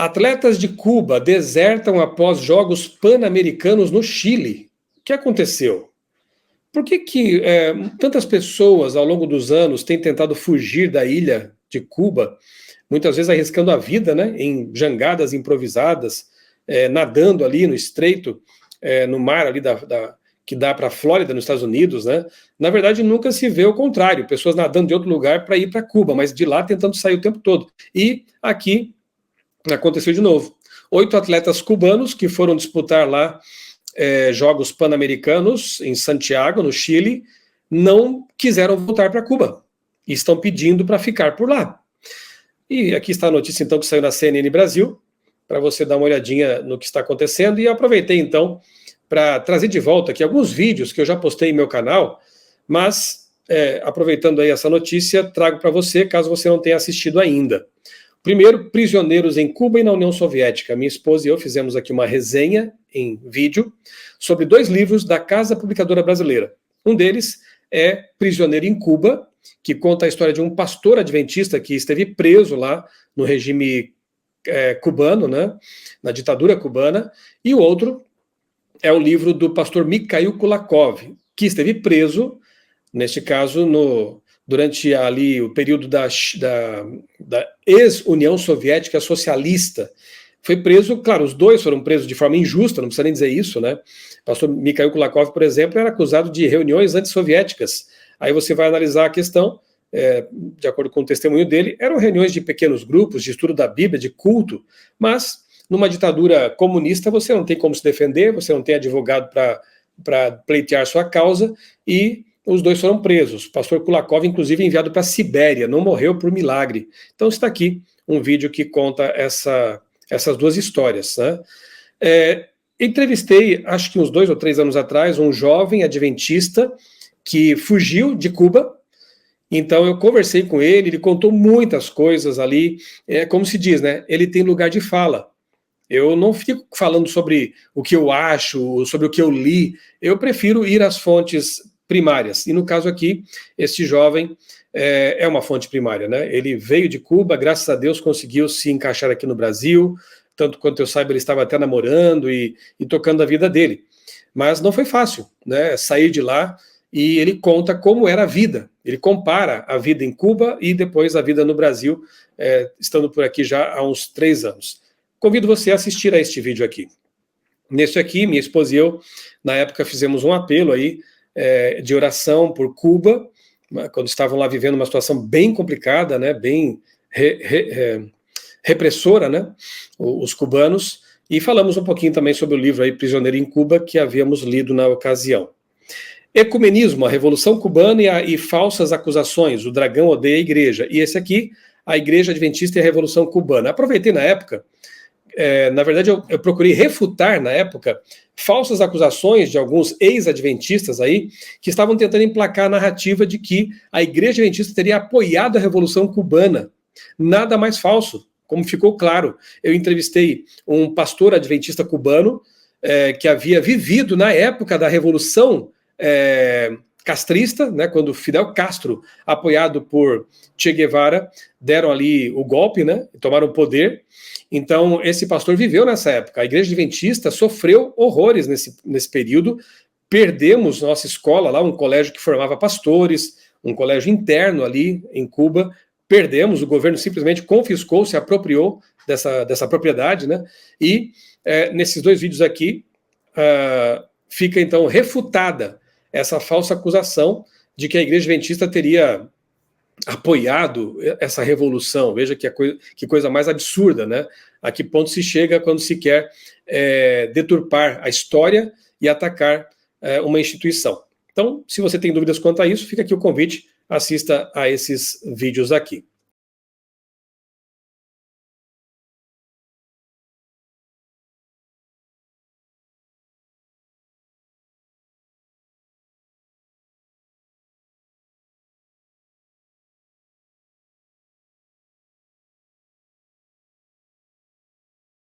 Atletas de Cuba desertam após Jogos Pan-Americanos no Chile. O que aconteceu? Por que tantas pessoas ao longo dos anos têm tentado fugir da ilha de Cuba, muitas vezes arriscando a vida, né, em jangadas improvisadas, nadando ali no estreito, no mar ali que dá para a Flórida, nos Estados Unidos, né? Na verdade, nunca se vê o contrário, pessoas nadando de outro lugar para ir para Cuba, mas de lá tentando sair o tempo todo. E aqui aconteceu de novo. 8 atletas cubanos que foram disputar lá Jogos Pan-Americanos em Santiago, no Chile, não quiseram voltar para Cuba e estão pedindo para ficar por lá. E aqui está a notícia, então, que saiu na CNN Brasil, para você dar uma olhadinha no que está acontecendo. E aproveitei, então, para trazer de volta aqui alguns vídeos que eu já postei em meu canal, mas, aproveitando aí essa notícia, trago para você, caso você não tenha assistido ainda. Primeiro, prisioneiros em Cuba e na União Soviética. Minha esposa e eu fizemos aqui uma resenha em vídeo sobre 2 livros da Casa Publicadora Brasileira. Um deles é Prisioneiro em Cuba, que conta a história de um pastor adventista que esteve preso lá no regime cubano, né, na ditadura cubana, e o outro é o livro do pastor Mikhail Kulakov, que esteve preso, neste caso, durante ali o período da ex-União Soviética Socialista. Foi preso, claro, os 2 foram presos de forma injusta, não precisa nem dizer isso, né? O pastor Mikhail Kulakov, por exemplo, era acusado de reuniões antissoviéticas. Aí você vai analisar a questão, de acordo com o testemunho dele, eram reuniões de pequenos grupos, de estudo da Bíblia, de culto, mas numa ditadura comunista você não tem como se defender, você não tem advogado para pleitear sua causa, e os 2 foram presos. O pastor Kulakov, inclusive, enviado para a Sibéria, não morreu por milagre. Então está aqui um vídeo que conta essas 2 histórias, né? Entrevistei, acho que uns 2 ou 3 anos atrás, um jovem adventista que fugiu de Cuba. Então eu conversei com ele contou muitas coisas ali, como se diz, né? Ele tem lugar de fala. Eu não fico falando sobre o que eu acho, sobre o que eu li, eu prefiro ir às fontes primárias. E no caso aqui, este jovem é uma fonte primária, né? Ele veio de Cuba, graças a Deus conseguiu se encaixar aqui no Brasil, tanto quanto eu saiba ele estava até namorando e tocando a vida dele. Mas não foi fácil, né? Sair de lá, e ele conta como era a vida. Ele compara a vida em Cuba e depois a vida no Brasil, estando por aqui já há uns 3 anos. Convido você a assistir a este vídeo aqui. Neste aqui, minha esposa e eu, na época, fizemos um apelo aí, de oração por Cuba, quando estavam lá vivendo uma situação bem complicada, né, bem repressora, né, os cubanos, e falamos um pouquinho também sobre o livro aí, Prisioneiro em Cuba, que havíamos lido na ocasião. Ecumenismo, a Revolução Cubana e falsas acusações, o dragão odeia a igreja. E esse aqui, a Igreja Adventista e a Revolução Cubana. Aproveitei na época, na verdade eu procurei refutar na época falsas acusações de alguns ex-adventistas aí, que estavam tentando emplacar a narrativa de que a Igreja Adventista teria apoiado a Revolução Cubana. Nada mais falso, como ficou claro. Eu entrevistei um pastor adventista cubano, que havia vivido na época da Revolução castrista, né, quando Fidel Castro, apoiado por Che Guevara, deram ali o golpe, né, tomaram o poder. Então, esse pastor viveu nessa época. A Igreja Adventista sofreu horrores nesse período. Perdemos nossa escola lá, um colégio que formava pastores, um colégio interno ali em Cuba. Perdemos, o governo simplesmente confiscou, se apropriou dessa propriedade, né? E nesses 2 vídeos aqui, fica então refutada essa falsa acusação de que a Igreja Adventista teria apoiado essa revolução. Veja que coisa mais absurda, né? A que ponto se chega quando se quer deturpar a história e atacar uma instituição. Então, se você tem dúvidas quanto a isso, fica aqui o convite, assista a esses vídeos aqui.